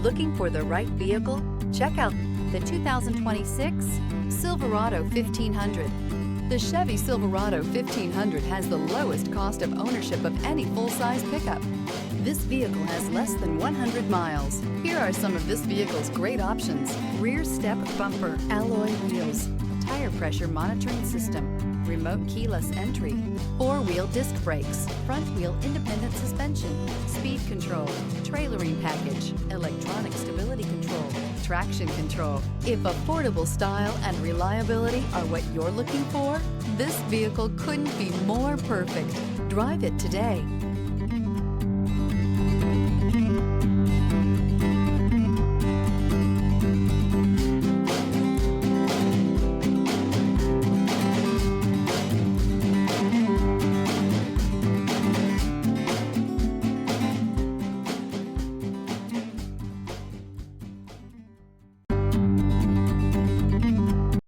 Looking for the right vehicle? Check out the 2026 Silverado 1500. The Chevy Silverado 1500 has the lowest cost of ownership of any full-size pickup. This vehicle has less than 100 miles. Here are some of this vehicle's great options: rear step bumper, alloy wheels, tire pressure monitoring system, remote keyless entry, four-wheel disc brakes, front wheel independent suspension, speed control, trailering package, electronic stability control, traction control. If affordable style and reliability are what you're looking for, this vehicle couldn't be more perfect. Drive it today.